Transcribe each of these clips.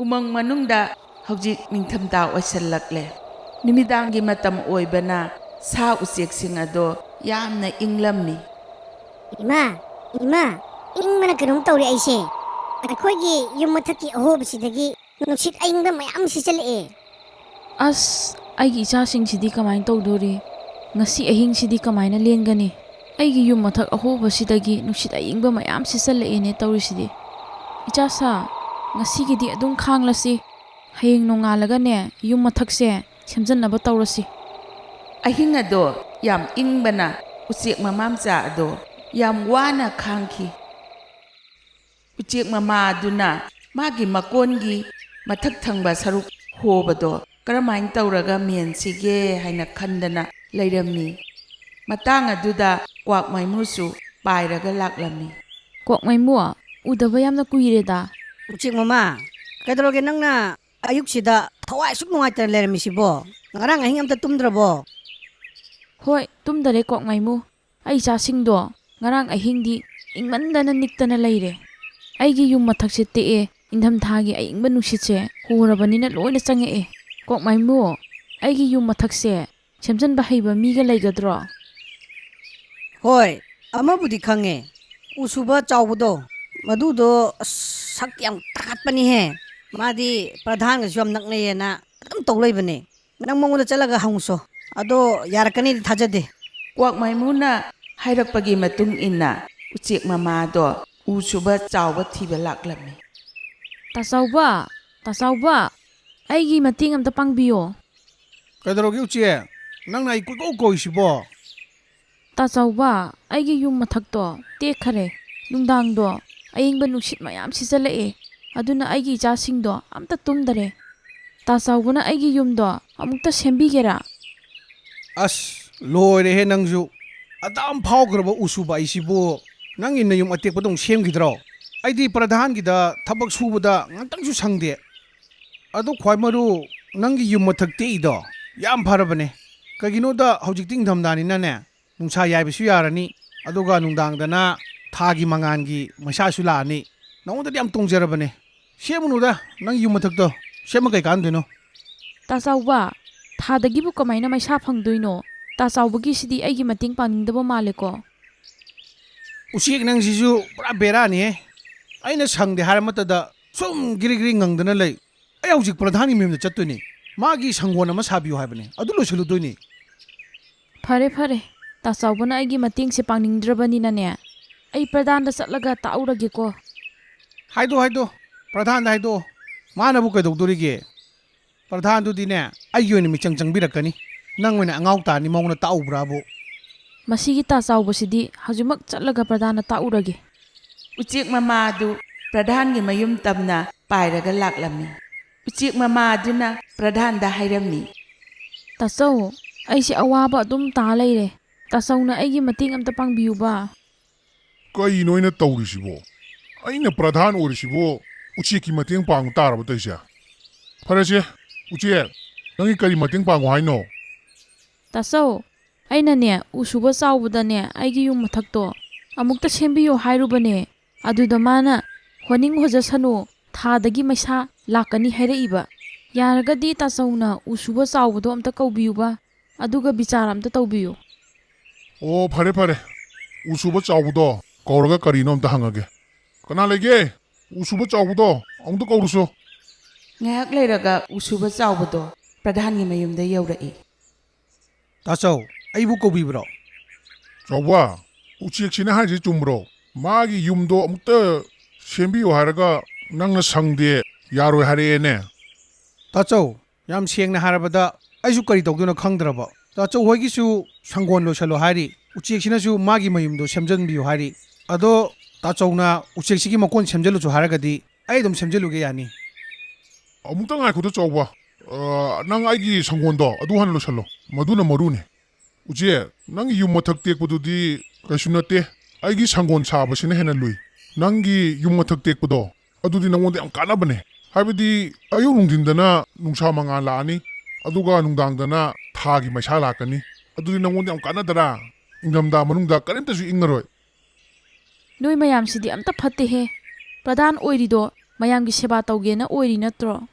Umang manungda hꯧꯖꯤꯛ ꯅꯤꯡꯊꯝꯊꯥ ꯑꯣꯏꯁꯜꯂꯛꯂꯦ ꯅꯨꯃꯤꯗꯥꯡꯒꯤ ꯃꯇꯝ ꯑꯣꯏꯕꯅ ꯁꯥ ꯎꯆꯦꯛꯁꯤꯡ ꯑꯗꯣ ꯌꯥꯝꯅ ꯏꯪꯂꯝꯃꯤ ꯏꯃꯥ ꯏꯪꯕꯅ ꯀꯩꯅꯣꯝ ꯇꯧꯔꯦ ꯑꯩꯁꯦ ꯑꯩꯈꯣꯏꯒꯤ ꯌꯨꯝ ꯃꯊꯛꯀꯤ ꯑꯍꯣꯕꯁꯤꯗꯒꯤ ꯅꯨꯡꯁꯤꯠ ꯑꯏꯪꯕ ꯃꯌꯥꯝ ꯁꯤꯠꯆꯜꯂꯛꯑꯦ ꯑꯁ ꯑꯩꯒꯤ ꯏꯆꯥꯁꯤꯡꯁꯤꯗꯤ ꯀꯃꯥꯏꯅ ꯇꯧꯗꯣꯔꯤ ꯉꯁꯤ ꯑꯍꯤꯡꯁꯤꯗꯤ ꯀꯃꯥꯏꯅ ꯂꯦꯟꯒꯅꯤ ꯑꯩꯒꯤ ꯌꯨꯝ ꯃꯊꯛ ꯑꯍꯣꯕꯁꯤꯗꯒꯤ ꯅꯨꯡꯁꯤꯠ ꯑꯏꯪꯕ ꯃꯌꯥꯝ ꯁꯤꯠꯆꯜꯂꯛꯑꯦꯅꯦ ꯇꯧꯔꯤꯁꯤꯗꯤ ꯏꯆꯥꯁꯥ ꯉꯁꯤꯒꯤꯗꯤ ꯑꯗꯨꯝ ꯈꯥꯡꯂꯁꯤ ꯍꯌꯦꯡ ꯅꯣꯡꯉꯥꯜꯂꯒꯅꯦ ꯌꯨꯝ ꯃꯊꯛꯁꯦ ꯁꯦꯝꯖꯟꯅꯕ ꯇꯧꯔꯁꯤ ꯑꯍꯤꯡ ꯑꯗꯣ ꯌꯥꯝ ꯏꯪꯕꯅ ꯎꯆꯦꯛ ꯃꯃꯥꯝꯆꯥ ꯑꯗꯣ ꯌꯥꯝ ꯋꯥꯅ ꯈꯥꯡꯈꯤ ꯎꯆꯦꯛ ꯃꯃꯥ ꯑꯗꯨꯅ ꯃꯥꯒꯤ ꯃꯀꯣꯟꯒꯤ ꯃꯊꯛ ꯊꯪꯕ ꯁꯔꯨꯛ ꯍꯣꯕꯗꯣ ꯀꯔꯝꯍꯥꯏꯅ ꯇꯧꯔꯒ ꯃꯦꯟꯁꯤꯒꯦ ꯍꯥꯏꯅ ꯈꯟꯗꯅ ꯂꯩꯔꯝꯃꯤ ꯃꯇꯥꯡ ꯑꯗꯨꯗ ꯀ꯭ꯋꯥꯛ ꯃꯥꯏꯃꯨꯁꯨ ꯄꯥꯏꯔꯒ ꯂꯥꯛꯂꯝꯃꯤ ꯀꯣꯛ ꯃꯩꯃꯨ ꯎꯗꯕ ꯌꯥꯝꯅ ꯀꯨꯏꯔꯦꯗ ꯎꯆꯦꯛ ꯃꯃꯥ ꯀꯩꯗꯧꯔꯒꯦ ꯅꯪꯅ ꯑꯌꯨꯛꯁꯤꯗ ꯊꯋꯥꯏ ꯑꯁꯨꯛ ꯅꯨꯡꯉꯥꯏꯇꯅ ꯂꯩꯔꯝꯃꯤꯁꯤꯕꯣ ꯉꯔꯥꯡ ꯑꯍꯤꯡ ꯑꯝꯇ ꯇꯨꯝꯗ꯭ꯔꯕꯣ ꯍꯣꯏ ꯇꯨꯝꯗꯔꯦ ꯀꯣꯛ ꯃꯩꯃꯨ ꯑꯩ ꯏꯆꯥꯁꯤꯡꯗꯣ ꯉꯔꯥꯡ ꯑꯍꯤꯡꯗꯤ ꯏꯪꯃꯟꯗꯅ ꯅꯤꯛꯇꯅ ꯂꯩꯔꯦ ꯑꯩꯒꯤ ꯌꯨꯝ ꯃꯊꯛꯁꯦ ꯇꯦꯛꯑꯦ ꯏꯪꯊꯝꯊꯥꯒꯤ ꯑꯏꯪꯕ ꯅꯨꯡꯁꯤꯠꯁꯦ ꯍꯨꯔꯕꯅꯤꯅ ꯂꯣꯏꯅ ꯆꯪꯉꯛꯑꯦ ꯀꯣꯛ ꯃꯩꯃꯨ ꯑꯩꯒꯤ ꯌꯨꯝ ꯃꯊꯛꯁꯦ ꯁꯦꯝꯖꯤꯟꯕ ꯍꯩꯕ ꯃꯤꯒ ꯂꯩꯒꯗ꯭ꯔꯣ ꯍꯣꯏ ꯑꯃꯕꯨꯗꯤ ꯈꯪꯉꯦ ꯎ ꯁꯨꯕ ꯆꯥꯎꯕꯗꯣ ꯃꯗꯨꯗꯣ ꯁꯛ ꯌꯥꯝ ꯇꯥꯈꯠꯄꯅꯤꯍꯦ ꯃꯥꯗꯤ ꯄ꯭ꯔꯙꯥꯟꯒꯁꯨ ꯌꯥꯝ ꯅꯛꯅꯩꯌꯦꯅ ꯑꯗꯨꯝ ꯇꯧ ꯂꯩꯕꯅꯦ ꯅꯪ ꯃꯉꯣꯟꯗ ꯆꯠꯂꯒ ꯍꯪꯉꯨꯁꯣ ꯑꯗꯣ ꯌꯥꯔꯛꯀꯅꯤꯗꯤ ꯊꯥꯖꯗꯦ ꯀ꯭ꯋꯥꯛ ꯃꯥꯏꯃꯨꯅ ꯍꯥꯏꯔꯛꯄꯒꯤ ꯃꯇꯨꯡ ꯏꯟꯅ ꯎꯆꯦꯛ ꯃꯃꯥꯗꯣ ꯎ ꯁꯨꯕ ꯆꯥꯎꯕ ꯊꯤꯕ ꯂꯥꯛꯂꯝꯃꯤ ꯇꯥꯆꯧꯕ ꯑꯩꯒꯤ ꯃꯇꯦꯡ ꯑꯝꯇ ꯄꯥꯡꯕꯤꯌꯣ ꯀꯩꯗꯧꯔꯒꯦ ꯎꯆꯦꯛ ꯅꯪꯅ ꯑꯩ ꯀꯣꯏꯀꯧ ꯀꯧꯏꯁꯤꯕꯣ ꯇꯥꯆꯧꯕ ꯑꯩꯒꯤ ꯌꯨꯝ ꯃꯊꯛꯇꯣ ꯇꯦꯛꯈꯔꯦ ꯅꯨꯡꯗꯥꯡꯗꯣ ꯑꯏꯪꯕ ꯅꯨꯡꯁꯤꯠ ꯃꯌꯥꯝ ꯁꯤꯠꯆꯜꯂꯛꯑꯦ ꯑꯗꯨꯅ ꯑꯩꯒꯤ ꯏꯆꯥꯁꯤꯡꯗꯣ ꯑꯝꯇ ꯇꯨꯝꯗꯔꯦ ꯇꯥꯆꯧꯕꯅ ꯑꯩꯒꯤ ꯌꯨꯝꯗꯣ ꯑꯃꯨꯛꯇ ꯁꯦꯝꯕꯤꯒꯦꯔꯥ ꯑꯁ ꯂꯣꯏꯔꯦꯍꯦ ꯅꯪꯁꯨ ꯑꯗꯥꯝ ꯐꯥꯎꯈ꯭ꯔꯕ ꯎꯁꯨꯕ ꯑꯩꯁꯤꯕꯨ ꯅꯪꯒꯤ ꯅꯌꯨꯝ ꯑꯇꯦꯛꯄꯗꯣ ꯑꯃꯨꯛ ꯁꯦꯝꯈꯤꯗ꯭ꯔꯣ ꯑꯩꯗꯤ ꯄ꯭ꯔꯙꯥꯟꯒꯤꯗ ꯊꯕꯛ ꯁꯨꯕꯗ ꯉꯥꯛꯇꯪꯁꯨ ꯁꯪꯗꯦ ꯑꯗꯣ ꯈ꯭ꯋꯥꯏ ꯃꯔꯨ ꯅꯪꯒꯤ ꯌꯨꯝ ꯃꯊꯛ ꯇꯦꯛꯏꯗꯣ ꯌꯥꯝ ꯐꯔꯕꯅꯦ ꯀꯩꯒꯤꯅꯣꯗ ꯍꯧꯖꯤꯛꯇꯤ ꯏꯪꯊꯝꯊꯥꯅꯤꯅꯅꯦ ꯅꯨꯡꯁꯥ ꯌꯥꯏꯕꯁꯨ ꯌꯥꯔꯅꯤ ꯑꯗꯨꯒ ꯅꯨꯡꯗꯥꯡꯗꯅ ꯊꯥꯒꯤ ꯃꯉꯥꯟꯒꯤ ꯃꯩꯁꯥꯁꯨ ꯂꯥꯛꯑꯅꯤ ꯅꯉꯣꯟꯗꯗꯤ ꯌꯥꯝ ꯇꯣꯡꯖꯔꯕꯅꯦ ꯁꯦꯝꯃꯨꯅꯨꯗ ꯅꯪꯒꯤ ꯌꯨꯝ ꯃꯊꯛꯇꯣ ꯁꯦꯝꯃ ꯀꯩ ꯀꯥꯟꯗꯣꯏꯅꯣ ꯇꯥꯆꯧꯕ ꯊꯥꯗꯒꯤꯕꯨ ꯀꯃꯥꯏꯅ ꯃꯩꯁꯥ ꯐꯪꯗꯣꯏꯅꯣ ꯇꯥꯆꯧꯕꯒꯤꯁꯤꯗꯤ ꯑꯩꯒꯤ ꯃꯇꯦꯡ ꯄꯥꯡꯅꯤꯡꯗꯕ ꯃꯥꯜꯂꯦꯀꯣ ꯎꯆꯦꯛ ꯅꯪꯁꯤꯁꯨ ꯄꯨꯔꯥ ꯕꯦꯔꯥꯅꯤꯍꯦ ꯑꯩꯅ ꯁꯪꯗꯦ ꯍꯥꯏꯔꯃꯇꯗ ꯁꯨꯝ ꯒꯤꯔꯤ ꯒꯤꯔꯤ ꯉꯪꯗꯅ ꯂꯩ ꯑꯩ ꯍꯧꯖꯤꯛ ꯄ꯭ꯔꯙꯥꯟꯒꯤ ꯃꯌꯨꯝꯗ ꯆꯠꯇꯣꯏꯅꯤ ꯃꯥꯒꯤ ꯁꯪꯒꯣꯟ ꯑꯃ ꯁꯥꯕꯤꯌꯨ ꯍꯥꯏꯕꯅꯦ ꯑꯗꯨ ꯂꯣꯏꯁꯤꯜꯂꯨꯗꯣꯏꯅꯤ ꯐꯔꯦ ꯇꯥꯆꯧꯕꯅ ꯑꯩꯒꯤ ꯃꯇꯦꯡꯁꯦ ꯄꯥꯡꯅꯤꯡꯗ꯭ꯔꯕꯅꯤꯅꯅꯦ ꯑꯩ ꯄ꯭ꯔꯙꯥꯟꯗ ꯆꯠꯂꯒ ꯇꯥꯛꯎꯔꯒꯦꯀꯣ ꯍꯥꯏꯗꯣ ꯄ꯭ꯔꯙꯥꯟꯗ ꯍꯥꯏꯗꯣꯛꯑꯣ ꯃꯥꯅꯕꯨ ꯀꯩꯗꯧꯗꯣꯔꯤꯒꯦ ꯄ꯭ꯔꯙꯥꯟꯗꯨꯗꯤꯅꯦ ꯑꯩꯒꯤ ꯑꯣꯏꯅ ꯃꯤꯆꯪ ꯆꯪꯕꯤꯔꯛꯀꯅꯤ ꯅꯪ ꯑꯣꯏꯅ ꯑꯉꯥꯎ ꯇꯥꯅꯤ ꯃꯉꯣꯟꯗ ꯇꯥꯛꯎꯕ꯭ꯔꯥꯕꯨ ꯃꯁꯤꯒꯤ ꯇꯥꯆꯧꯕꯁꯤꯗꯤ ꯍꯧꯖꯤꯛꯃꯛ ꯆꯠꯂꯒ ꯄ꯭ꯔꯙꯥꯟꯗ ꯇꯥꯛꯎꯔꯒꯦ ꯎꯆꯦꯛ ꯃꯃꯥ ꯑꯗꯨ ꯄ꯭ꯔꯙꯥꯟꯒꯤ ꯃꯌꯨꯝ ꯇꯝꯅ ꯄꯥꯏꯔꯒ ꯂꯥꯛꯂꯝꯃꯤ ꯎꯆꯦꯛ ꯃꯃꯥ ꯑꯗꯨꯅ ꯄ꯭ꯔꯙꯥꯟꯗ ꯍꯥꯏꯔꯝꯃꯤ ꯇꯥꯆꯧ ꯑꯩꯁꯦ ꯑꯋꯥꯕ ꯑꯗꯨꯝ ꯇꯥ ꯂꯩꯔꯦ ꯇꯥꯆꯧꯅ ꯑꯩꯒꯤ ꯃꯇꯦꯡ ꯑꯝꯇ ꯄꯥꯡꯕꯤꯌꯨꯕ ꯀꯩꯅꯣ ꯑꯩꯅ ꯇꯧꯔꯤꯁꯤꯕꯣ ꯑꯩꯅ ꯄ꯭ꯔꯙꯥꯟ ꯑꯣꯏꯔꯤꯁꯤꯕꯣ ꯎꯆꯦꯛꯀꯤ ꯃꯇꯦꯡ ꯄꯥꯡꯕ ꯇꯥꯔꯕ ꯇꯧꯔꯤꯁꯦ ꯐꯔꯦꯁꯦ ꯎꯆꯦꯛ ꯅꯪꯒꯤ ꯀꯔꯤ ꯃꯇꯦꯡ ꯄꯥꯡꯉꯣ ꯍꯥꯏꯅꯣ ꯇꯥꯆꯧ ꯑꯩꯅꯅꯦ ꯎ ꯁꯨꯕ ꯆꯥꯎꯕꯗꯅꯦ ꯑꯩꯒꯤ ꯌꯨꯝ ꯃꯊꯛꯇꯣ ꯑꯃꯨꯛꯇ ꯁꯦꯝꯕꯤꯌꯣ ꯍꯥꯏꯔꯨꯕꯅꯦ ꯑꯗꯨꯗ ꯃꯥꯅ ꯍꯣꯅꯤꯡ ꯍꯣꯖꯁꯅꯨ ꯊꯥꯗꯒꯤ ꯃꯩꯁꯥ ꯂꯥꯛꯀꯅꯤ ꯍꯥꯏꯔꯛꯏꯕ ꯌꯥꯔꯒꯗꯤ ꯇꯥꯆꯧꯅ ꯎ ꯁꯨꯕ ꯆꯥꯎꯕꯗꯣ ꯑꯝꯇ ꯀꯧꯕꯤꯌꯨꯕ ꯑꯗꯨꯒ ꯕꯤꯆꯥꯔ ꯑꯝꯇ ꯇꯧꯕꯤꯌꯨ ꯑꯣ ꯐꯔꯦ ꯎ ꯁꯨꯕ ꯆꯥꯎꯕꯗꯣ ꯀꯧꯔꯒ ꯀꯔꯤꯅꯣ ꯑꯝꯇ ꯍꯪꯉꯒꯦ ꯀꯅꯥ ꯂꯩꯒꯦ ꯎ ꯁꯨꯕ ꯆꯥꯎꯕꯗꯣ ꯑꯃꯨꯛꯇ ꯀꯧꯔꯨꯁꯣ ꯉꯥꯏꯍꯥꯛ ꯂꯩꯔꯒ ꯎ ꯁꯨꯕ ꯆꯥꯎꯕꯗꯣ ꯄ꯭ꯔꯙꯥꯟꯒꯤ ꯃꯌꯨꯝꯗ ꯌꯧꯔꯛꯏ ꯇꯥꯆꯧ ꯑꯩꯕꯨ ꯀꯧꯕꯤꯕ꯭ꯔꯣ ꯆꯥꯎꯕ ꯎꯆꯦꯛꯁꯤꯅ ꯍꯥꯏꯔꯤꯁꯤ ꯆꯨꯝꯕ꯭ꯔꯣ ꯃꯥꯒꯤ ꯌꯨꯝꯗꯣ ꯑꯃꯨꯛꯇ ꯁꯦꯝꯕꯤꯌꯨ ꯍꯥꯏꯔꯒ ꯅꯪꯅ ꯁꯪꯗꯦ ꯌꯥꯔꯣꯏ ꯍꯥꯏꯔꯛꯑꯦꯅꯦ ꯇꯥꯆꯧ ꯌꯥꯝ ꯁꯦꯡꯅ ꯍꯥꯏꯔꯕꯗ ꯑꯩꯁꯨ ꯀꯔꯤ ꯇꯧꯗꯣꯏꯅꯣ ꯈꯪꯗ꯭ꯔꯕ ꯇꯥꯆꯧ ꯍꯣꯏꯒꯤꯁꯨ ꯁꯪꯒꯣꯟ ꯂꯣꯏꯁꯜꯂꯣ ꯍꯥꯏꯔꯤ ꯎꯆꯦꯛꯁꯤꯅꯁꯨ ꯃꯥꯒꯤ ꯃꯌꯨꯝꯗꯣ ꯁꯦꯝꯖꯤꯟꯕꯤꯌꯨ ꯍꯥꯏꯔꯤ ꯑꯗꯣ ꯇꯥꯆꯧꯅ ꯎꯆꯦꯛꯁꯤꯒꯤ ꯃꯀꯣꯟ ꯁꯦꯝꯖꯤꯜꯂꯨꯁꯨ ꯍꯥꯏꯔꯒꯗꯤ ꯑꯩ ꯑꯗꯨꯝ ꯁꯦꯝꯖꯤꯜꯂꯨꯒꯦ ꯌꯥꯅꯤ ꯑꯃꯨꯛꯇ ꯉꯥꯏꯈꯣꯗ ꯆꯥꯎꯕ ꯅꯪ ꯑꯩꯒꯤ ꯁꯪꯒꯣꯟꯗꯣ ꯑꯗꯨ ꯍꯥꯟꯅ ꯂꯣꯏꯁꯜꯂꯣ ꯃꯗꯨꯅ ꯃꯔꯨꯅꯦ ꯎꯆꯦꯛ ꯅꯪꯒꯤ ꯌꯨꯝ ꯃꯊꯛ ꯇꯦꯛꯄꯗꯨꯗꯤ ꯀꯩꯁꯨ ꯅꯠꯇꯦ ꯑꯩꯒꯤ ꯁꯪꯒꯣꯟ ꯁꯥꯕꯁꯤꯅ ꯍꯦꯟꯅ ꯂꯨꯏ ꯅꯪꯒꯤ ꯌꯨꯝ ꯃꯊꯛ ꯇꯦꯛꯄꯗꯣ ꯑꯗꯨꯗꯤ ꯅꯪꯉꯣꯟꯗ ꯌꯥꯝ ꯀꯥꯟꯅꯕꯅꯦ ꯍꯥꯏꯕꯗꯤ ꯑꯌꯨꯛ ꯅꯨꯡꯊꯤꯟꯗꯅ ꯅꯨꯡꯁꯥ ꯃꯉꯥꯜ ꯂꯥꯛꯑꯅꯤ ꯑꯗꯨꯒ ꯅꯨꯡꯗꯥꯡꯗꯅ ꯊꯥꯒꯤ ꯃꯩꯁꯥ ꯂꯥꯛꯀꯅꯤ ꯑꯗꯨꯗꯤ ꯅꯪꯉꯣꯟꯗ ꯌꯥꯝ ꯀꯥꯟꯅꯗꯔꯥ ꯏꯪꯊꯝꯊꯥ ꯃꯅꯨꯡꯗ ꯀꯔꯤꯝꯇꯁꯨ ꯏꯪꯉꯔꯣꯏ ꯅꯣꯏ ꯃꯌꯥꯝꯁꯤꯗꯤ ꯑꯝꯇ ꯐꯠꯇꯦꯍꯦ ꯄ꯭ꯔꯙꯥꯟ ꯑꯣꯏꯔꯤꯗꯣ ꯃꯌꯥꯝꯒꯤ ꯁꯦꯕꯥ ꯇꯧꯒꯦꯅ ꯑꯣꯏꯔꯤ ꯅꯠꯇ꯭ꯔꯣ?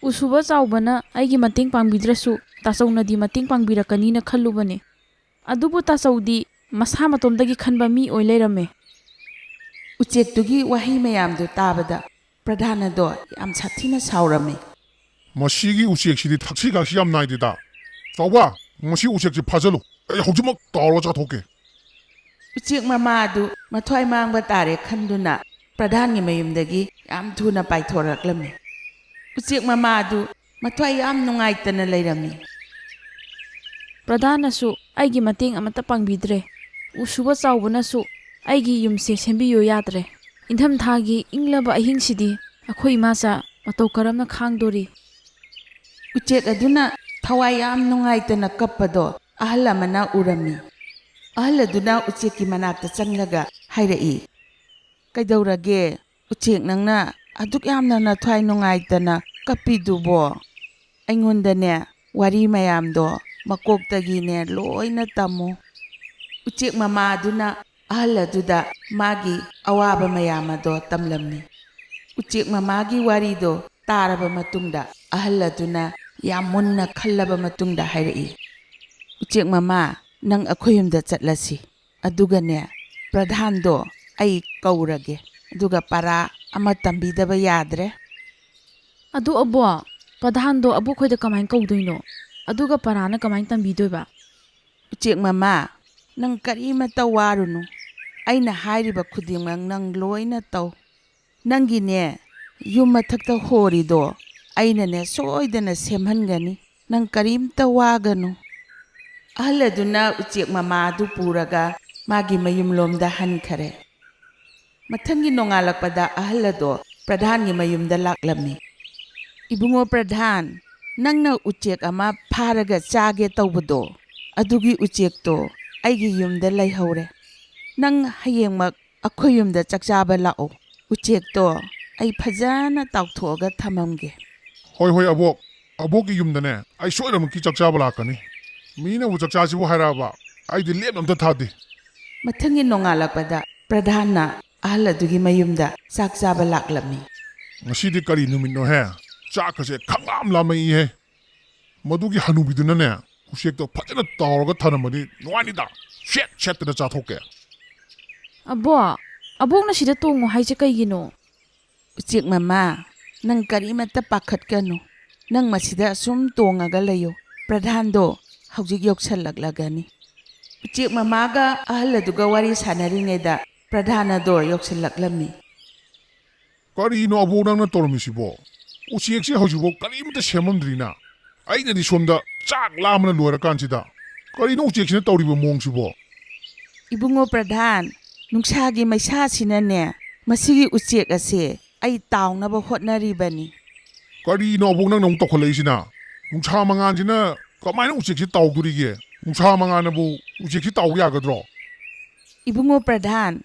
ꯎꯁꯨꯕ ꯆꯥꯎꯕꯅ ꯑꯩꯒꯤ ꯃꯇꯦꯡ ꯄꯥꯡꯕꯤꯗ꯭ꯔꯁꯨ ꯇꯥꯆꯧꯅꯗꯤ ꯃꯇꯦꯡ ꯄꯥꯡꯕꯤꯔꯛꯀꯅꯤꯅ ꯈꯜꯂꯨꯕꯅꯦ꯫ ꯑꯗꯨꯕꯨ ꯇꯥꯆꯧꯗꯤ ꯃꯁꯥ ꯃꯇꯣꯝꯗꯒꯤ ꯈꯟꯕ ꯃꯤ ꯑꯣꯏ ꯂꯩꯔꯝꯃꯦ꯫ ꯎꯆꯦꯛꯇꯨꯒꯤ ꯋꯥꯍꯩ ꯃꯌꯥꯝꯗꯨ ꯇꯥꯕꯗ ꯄ꯭ꯔꯙꯥꯟ ꯑꯗꯣ ꯌꯥꯝ ꯁꯥꯊꯤꯅ ꯁꯥꯎꯔꯝꯃꯤ꯫ ꯃꯁꯤꯒꯤ ꯎꯆꯦꯛꯁꯤꯗꯤ ꯊꯛꯁꯤ ꯈꯥꯁꯤ ꯌꯥꯝ ꯅꯥꯏꯗꯦꯗ꯫ ꯆꯥꯎꯕ, ꯃꯁꯤ ꯎꯆꯦꯛꯁꯤ ꯐꯥꯖꯜꯂꯨ, ꯑꯩ ꯍꯧꯖꯤꯛꯃꯛ ꯇꯥꯎꯔꯒ ꯆꯥꯊꯣꯛꯀꯦ꯫ ꯎꯆꯦꯛ ꯃꯃꯥ ꯑꯗꯨ ꯃꯊ꯭ꯋꯥꯏ ꯃꯥꯡꯕ ꯇꯥꯔꯦ ꯈꯟꯗꯨꯅ ꯄ꯭ꯔꯙꯥꯟꯒꯤ ꯃꯌꯨꯝꯗꯒꯤ ꯌꯥꯝ ꯊꯨꯅ ꯄꯥꯏꯊꯣꯔꯛꯂꯝꯃꯤ꯫ ꯎꯆꯦꯛ ꯃꯃꯥ ꯑꯗꯨ ꯃꯊ꯭ꯋꯥꯏ ꯌꯥꯝ ꯅꯨꯡꯉꯥꯏꯇꯅ ꯂꯩꯔꯝꯃꯤ꯫ ꯄ꯭ꯔꯙꯥꯟꯅꯁꯨ ꯑꯩꯒꯤ ꯃꯇꯦꯡ ꯑꯃꯠꯇ ꯄꯥꯡꯕꯤꯗ꯭ꯔꯦ꯫ ꯎꯁꯨꯕ ꯆꯥꯎꯕꯅꯁꯨ ꯑꯩꯒꯤ ꯌꯨꯝꯁꯦ ꯁꯦꯝꯕꯤꯌꯨ ꯌꯥꯗ꯭ꯔꯦ꯫ ꯏꯪꯊꯝꯊꯥꯒꯤ ꯏꯪꯂꯕ ꯑꯍꯤꯡꯁꯤꯗꯤ ꯑꯩꯈꯣꯏ ꯏꯃꯥꯆꯥ ꯃꯇꯧ ꯀꯔꯝꯅ ꯈꯥꯡꯗꯣꯔꯤ? ꯎꯆꯦꯛ ꯑꯗꯨꯅ ꯊꯋꯥꯏ ꯌꯥꯝ ꯅꯨꯡꯉꯥꯏꯇꯅ ꯀꯞꯄꯗꯣ ꯑꯍꯜ ꯑꯃꯅ ꯎꯔꯝꯃꯤ꯫ ꯑꯍꯜ ꯑꯗꯨꯅ ꯎꯆꯦꯛꯀꯤ ꯃꯅꯥꯛꯇ ꯆꯪꯂꯒ ꯍꯥꯏꯔꯛꯏ, "ꯀꯩꯗꯧꯔꯒꯦ ꯎꯆꯦꯛ, ꯅꯪꯅ ꯑꯗꯨꯛ ꯌꯥꯝꯅ ꯅꯊ꯭ꯋꯥꯏ ꯅꯨꯡꯉꯥꯏꯇꯅ ꯀꯞꯄꯤꯗꯨꯕꯣ? ꯑꯩꯉꯣꯟꯗꯅꯦ ꯋꯥꯔꯤ ꯃꯌꯥꯝꯗꯣ ꯃꯀꯣꯛꯇꯒꯤꯅꯦ ꯂꯣꯏꯅ ꯇꯝꯃꯨ." ꯎꯆꯦꯛ ꯃꯃꯥ ꯑꯗꯨꯅ ꯑꯍꯜ ꯑꯗꯨꯗ ꯃꯥꯒꯤ ꯑꯋꯥꯕ ꯃꯌꯥꯝ ꯑꯗꯣ ꯇꯝꯂꯝꯃꯤ꯫ ꯎꯆꯦꯛ ꯃꯃꯥꯒꯤ ꯋꯥꯔꯤꯗꯣ ꯇꯥꯔꯕ ꯃꯇꯨꯡꯗ ꯑꯍꯜ ꯑꯗꯨꯅ ꯌꯥꯝ ꯃꯨꯟꯅ ꯈꯜꯂꯕ ꯃꯇꯨꯡꯗ ꯍꯥꯏꯔꯛꯏ, "ꯎꯆꯦꯛ ꯃꯃꯥ, ꯅꯪ ꯑꯩꯈꯣꯏ ꯌꯨꯝꯗ ꯆꯠꯂꯁꯤ, ꯑꯗꯨꯒꯅꯦ ꯄ꯭ꯔꯙꯥꯟꯗꯣ ꯑꯩ ꯀꯧꯔꯒꯦ, ꯑꯗꯨꯒ ꯄꯔꯥ ꯑꯃ ꯇꯝꯕꯤꯗꯕ ꯌꯥꯗ꯭ꯔꯦ." ꯑꯗꯨ ꯑꯕꯣꯛ, ꯄ꯭ꯔꯙꯥꯟꯗꯣ ꯑꯕꯣꯛꯈꯣꯏꯗ ꯀꯃꯥꯏꯅ ꯀꯧꯗꯣꯏꯅꯣ? ꯑꯗꯨꯒ ꯄꯔꯥꯅ ꯀꯃꯥꯏꯅ ꯇꯝꯕꯤꯗꯣꯏꯕ? ꯎꯆꯦꯛ ꯃꯃꯥ, ꯅꯪ ꯀꯔꯤꯃꯠꯇ ꯋꯥꯔꯨꯅꯨ, ꯑꯩꯅ ꯍꯥꯏꯔꯤꯕ ꯈꯨꯗꯤꯡꯃꯛ ꯅꯪ ꯂꯣꯏꯅ ꯇꯧ꯫ ꯅꯪꯒꯤꯅꯦ ꯌꯨꯝ ꯃꯊꯛꯇ ꯍꯣꯔꯤꯗꯣ ꯑꯩꯅꯅꯦ ꯁꯣꯏꯗꯅ ꯁꯦꯝꯍꯟꯒꯅꯤ, ꯅꯪ ꯀꯔꯤꯝꯇ ꯋꯥꯒꯅꯨ꯫ ꯑꯍꯜ ꯑꯗꯨꯅ ꯎꯆꯦꯛ ꯃꯃꯥ ꯑꯗꯨ ꯄꯨꯔꯒ ꯃꯥꯒꯤ ꯃꯌꯨꯝꯂꯣꯝꯗ ꯍꯟꯈꯔꯦ꯫ ꯃꯊꯪꯒꯤ ꯅꯣꯡꯉꯥꯜꯂꯛꯄꯗ ꯑꯍꯜ ꯑꯗꯣ ꯄ꯭ꯔꯙꯥꯟꯒꯤ ꯃꯌꯨꯝꯗ ꯂꯥꯛꯂꯝꯃꯤ꯫ "ꯏꯕꯨꯡꯉꯣ ꯄ꯭ꯔꯙꯥꯟ, ꯅꯪꯅ ꯎꯆꯦꯛ ꯑꯃ ꯐꯥꯔꯒ ꯆꯥꯒꯦ ꯇꯧꯕꯗꯣ, ꯑꯗꯨꯒꯤ ꯎꯆꯦꯛꯇꯣ ꯑꯩꯒꯤ ꯌꯨꯝꯗ ꯂꯩꯍꯧꯔꯦ꯫ ꯅꯪ ꯍꯌꯦꯡꯃꯛ ꯑꯩꯈꯣই ꯌꯨꯝꯗ ꯆꯥꯛꯆꯥꯕ ꯂꯥꯛꯑꯣ꯫ ꯎꯆꯦꯛꯇꯣ ꯑꯩ ꯐꯖꯅ ꯇꯥꯎꯊꯣꯛꯑꯒ ꯊꯝꯃꯝꯒꯦ." ꯍꯣꯏ ꯍꯣꯏ ꯑꯕꯣꯛ, ꯑꯕꯣꯛꯀꯤ ꯌꯨꯝꯗꯅꯦ ꯑꯩ ꯁꯣꯏꯗꯅꯃꯛꯀꯤ ꯆꯥꯛ ꯆꯥꯕ ꯂꯥꯛꯀꯅꯤ꯫ ꯃꯤꯅꯕꯨ ꯆꯥꯛꯆꯥꯁꯤꯕꯨ ꯍꯥꯏꯔꯛꯑꯕ ꯑꯩꯗꯤ ꯂꯦꯞꯅ ꯑꯝꯇ ꯊꯥꯗꯦ꯫ ꯃꯊꯪꯒꯤ ꯅꯣꯡꯉꯥꯜꯂꯛꯄꯗ ꯄ꯭ꯔꯙꯥꯟꯅ ꯑꯍꯜ ꯑꯗꯨꯒꯤ ꯃꯌꯨꯝꯗ ꯆꯥꯛ ꯆꯥꯕ ꯂꯥꯛꯂꯝꯃꯤ꯫ ꯉꯁꯤꯗꯤ ꯀꯔꯤ ꯅꯨꯃꯤꯠꯅꯣꯍꯦ? ꯆꯥꯛꯀꯁꯦ ꯈꯪꯂꯥꯝ ꯂꯥꯝꯃꯛꯏꯍꯦ꯫ ꯃꯗꯨꯒꯤ ꯍꯅꯨꯕꯤꯗꯨꯅꯅꯦ ꯎꯆꯦꯛꯇꯣ ꯐꯖꯅ ꯇꯥꯎꯔꯒ ꯊꯅꯝꯃꯗꯤ ꯅꯨꯡꯉꯥꯏꯅꯤꯗ, ꯁꯦꯠ ꯁꯦꯠꯇꯅ ꯆꯥꯊꯣꯛꯀꯦ꯫ ꯑꯕꯣꯛ, ꯑꯕꯣꯛꯅ ꯁꯤꯗ ꯇꯣꯡꯉꯣ ꯍꯥꯏꯁꯦ ꯀꯩꯒꯤꯅꯣ? ꯎꯆꯦꯛ ꯃꯃꯥ, ꯅꯪ ꯀꯔꯤꯃꯠꯇ ꯄꯥꯈꯠꯀꯅꯨ, ꯅꯪ ꯃꯁꯤꯗ ꯑꯁꯨꯝ ꯇꯣꯡꯉꯒ ꯂꯩꯌꯨ, ꯄ꯭ꯔꯙꯥꯟꯗꯣ ꯍꯧꯖꯤꯛ ꯌꯧꯁꯜꯂꯛꯂꯒꯅꯤ꯫ ꯎꯆꯦꯛ ꯃꯃꯥꯒ ꯑꯍꯜ ꯑꯗꯨꯒ ꯋꯥꯔꯤ ꯁꯥꯟꯅꯔꯤꯉꯩꯗ ꯄ꯭ꯔꯙꯥꯟ ꯑꯗꯣ ꯌꯧꯁꯜꯂꯛꯂꯝꯃꯤ꯫ ꯀꯔꯤꯅꯣ ꯑꯕꯣꯛ ꯅꯪꯅ ꯇꯧꯔꯝꯃꯤꯁꯤꯕꯣ? ꯎꯆꯦꯛꯁꯦ ꯍꯧꯖꯤꯛꯐꯥꯎ ꯀꯔꯤꯃꯇ ꯁꯦꯝꯃꯝꯗ꯭ꯔꯤꯅ, ꯑꯩꯅꯗꯤ ꯁꯣꯝꯗ ꯆꯥꯛ ꯂꯥꯝꯕꯅ ꯂꯣꯏꯔꯀꯥꯟꯁꯤꯗ ꯀꯔꯤꯅꯣ ꯎꯆꯦꯛꯁꯤꯅ ꯇꯧꯔꯤꯕ ꯃꯑꯣꯡꯁꯤꯕꯣ? "ꯏꯕꯨꯡꯉꯣ ꯄ꯭ꯔꯙꯥꯟ, ꯅꯨꯡꯁꯥꯒꯤ ꯃꯩꯁꯥꯁꯤꯅꯅꯦ ꯃꯁꯤꯒꯤ ꯎꯆꯦꯛ ꯑꯁꯦ ꯑꯩ ꯇꯥꯎꯅꯕ ꯍꯣꯠꯅꯔꯤꯕꯅꯤ." ꯀꯔꯤꯅꯣ ꯑꯕꯣꯛ ꯅꯪꯅ ꯑꯃꯨꯛ ꯇꯧꯈꯠꯂꯛꯏꯁꯤꯅ? ꯅꯨꯡꯁꯥ ꯃꯉꯥꯟꯁꯤꯅ ꯀꯃꯥꯏꯅ ꯎꯆꯦꯛꯁꯤ ꯇꯥꯎꯗꯣꯔꯤꯒꯦ? ꯅꯨꯡꯁꯥ ꯃꯉꯥꯟꯅꯕꯨ ꯎꯆꯦꯛꯁꯤ ꯇꯥꯎꯕ ꯌꯥꯒꯗ꯭ꯔꯣ? "ꯏꯕꯨꯡꯉꯣ ꯄ꯭ꯔꯙꯥꯟ,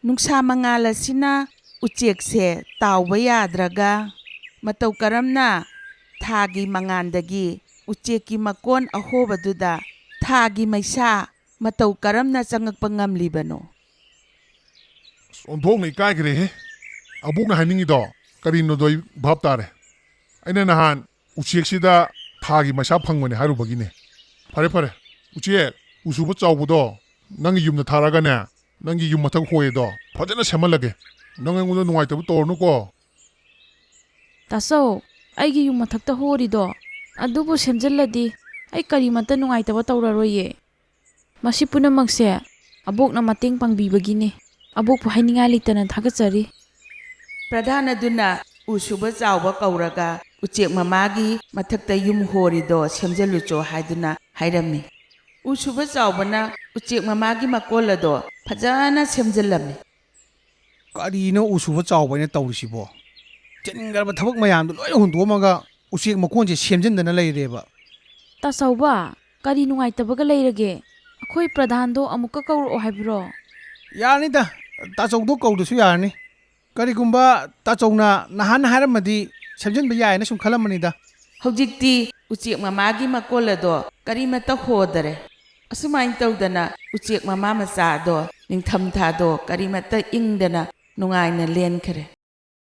ꯅꯨꯡꯁꯥ ꯃꯉꯥꯜ ꯑꯁꯤꯅ ꯎꯆꯦꯛꯁꯦ ꯇꯥꯎꯕ ꯌꯥꯗ꯭ꯔꯒ ꯃꯇꯧ ꯀꯔꯝꯅ ꯊꯥꯒꯤ ꯃꯉꯥꯟꯗꯒꯤ ꯎꯆꯦꯛꯀꯤ ꯃꯀꯣꯟ ꯑꯍꯣꯕꯗꯨꯗ ꯊꯥꯒꯤ ꯃꯩꯁꯥ ꯃꯇꯧ ꯀꯔꯝꯅ ꯆꯪꯉꯛꯄ ꯉꯝꯂꯤꯕꯅꯣ?" ꯑꯣꯟꯊꯣꯛꯅ ꯏꯀꯥꯏꯈ꯭ꯔꯦꯍꯦ꯫ ꯑꯕꯣꯛꯅ ꯍꯥꯏꯅꯤꯡꯉꯤꯗꯣ ꯀꯔꯤꯅꯣꯗꯣ ꯑꯩ ꯚꯥꯞ ꯇꯥꯔꯦ꯫ ꯑꯩꯅ ꯅꯍꯥꯟ ꯎꯆꯦꯛꯁꯤꯗ ꯊꯥꯒꯤ ꯃꯩꯁꯥ ꯐꯪꯕꯅꯦ ꯍꯥꯏꯔꯨꯕꯒꯤꯅꯦ꯫ ꯐꯔꯦ ꯐꯔꯦ, ꯎꯆꯦꯛ ꯎꯁꯨꯕ ꯆꯥꯎꯕꯗꯣ ꯅꯪꯒꯤ ꯌꯨꯝꯗ ꯊꯥꯔꯒꯅꯦ, ꯅꯪꯒꯤ ꯌꯨꯝ ꯃꯊꯛ ꯍꯣꯏꯗꯣ ꯐꯖꯅ ꯁꯦꯝꯍꯜꯂꯒꯦ꯫ ꯅꯪ ꯑꯩꯉꯣꯟꯗ ꯅꯨꯡꯉꯥꯏꯇꯕ ꯇꯧꯔꯅꯨꯀꯣ꯫ ꯇꯥꯆꯧ, ꯑꯩꯒꯤ ꯌꯨꯝ ꯃꯊꯛꯇ ꯍꯣꯔꯤꯗꯣ ꯑꯗꯨꯕꯨ ꯁꯦꯝꯖꯤꯜꯂꯗꯤ ꯑꯩ ꯀꯔꯤꯃꯠꯇ ꯅꯨꯡꯉꯥꯏꯇꯕ ꯇꯧꯔꯔꯣꯏꯌꯦ꯫ ꯃꯁꯤ ꯄꯨꯝꯅꯃꯛꯁꯦ ꯑꯕꯣꯛꯅ ꯃꯇꯦꯡ ꯄꯥꯡꯕꯤꯕꯒꯤꯅꯦ꯫ ꯑꯕꯣꯛꯄꯨ ꯍꯥꯏꯅꯤꯡꯉꯥꯏ ꯂꯩꯇꯅ ꯊꯥꯒꯠꯆꯔꯤ꯫ ꯄ꯭ꯔꯙꯥꯟ ꯑꯗꯨꯅ ꯎꯁꯨꯕ ꯆꯥꯎꯕ ꯀꯧꯔꯒ ꯎꯆꯦꯛ ꯃꯃꯥꯒꯤ ꯃꯊꯛꯇ ꯌꯨꯝ ꯍꯣꯔꯤꯗꯣ ꯁꯦꯝꯖꯤꯜꯂꯨꯆꯣ ꯍꯥꯏꯗꯨꯅ ꯍꯥꯏꯔꯝꯃꯤ꯫ ꯎꯁꯨꯕ ꯆꯥꯎꯕꯅ ꯎꯆꯦꯛ ꯃꯃꯥꯒꯤ ꯃꯀꯣꯜ ꯑꯗꯣ ꯐꯖꯅ ꯁꯦꯝꯖꯤꯜꯂꯝꯃꯤ꯫ ꯀꯔꯤꯅꯣ ꯎꯁꯨꯕ ꯆꯥꯎꯕꯅ ꯇꯧꯔꯤꯁꯤꯕꯣ? ꯆꯤꯟꯈ꯭ꯔꯕ ꯊꯕꯛ ꯃꯌꯥꯝꯗꯣ ꯂꯣꯏꯅ ꯍꯨꯟꯗꯣꯛꯑꯝꯃꯒ ꯎꯆꯦꯛ ꯃꯀꯣꯟꯁꯦ ꯁꯦꯝꯖꯤꯟꯗꯅ ꯂꯩꯔꯦꯕ꯫ ꯇꯥꯆꯧꯕ, ꯀꯔꯤ ꯅꯨꯡꯉꯥꯏꯇꯕꯒ ꯂꯩꯔꯒꯦ? ꯑꯩꯈꯣꯏ ꯄ꯭ꯔꯙꯥꯟꯗꯣ ꯑꯃꯨꯛꯀ ꯀꯧꯔꯛꯑꯣ ꯍꯥꯏꯕ꯭ꯔꯣ? ꯌꯥꯔꯅꯤꯗ, ꯇꯥꯆꯧꯗꯣ ꯀꯧꯗ꯭ꯔꯁꯨ ꯌꯥꯔꯅꯤ꯫ ꯀꯔꯤꯒꯨꯝꯕ ꯇꯥꯆꯧꯅ ꯅꯍꯥꯟ ꯍꯥꯏꯔꯝꯃꯗꯤ ꯁꯦꯝꯖꯤꯟꯕ ꯌꯥꯏꯅ ꯁꯨꯝ ꯈꯜꯂꯝꯕꯅꯤꯗ꯫ ꯍꯧꯖꯤꯛꯇꯤ ꯎꯆꯦꯛ ꯃꯃꯥꯒꯤ ꯃꯀꯣꯜ ꯑꯗꯣ ꯀꯔꯤꯃꯠꯇ ꯍꯣꯗꯔꯦ꯫ ꯑꯁꯨꯃꯥꯏꯅ ꯇꯧꯗꯅ ꯎꯆꯦꯛ ꯃꯃꯥ ꯃꯆꯥ ꯑꯗꯣ ꯅꯤꯡꯊꯝꯊꯥꯗꯣ ꯀꯔꯤꯃꯠꯇ ꯏꯪꯗꯅ ꯅꯨꯡꯉꯥꯏꯅ ꯂꯦꯟꯈꯔꯦ꯫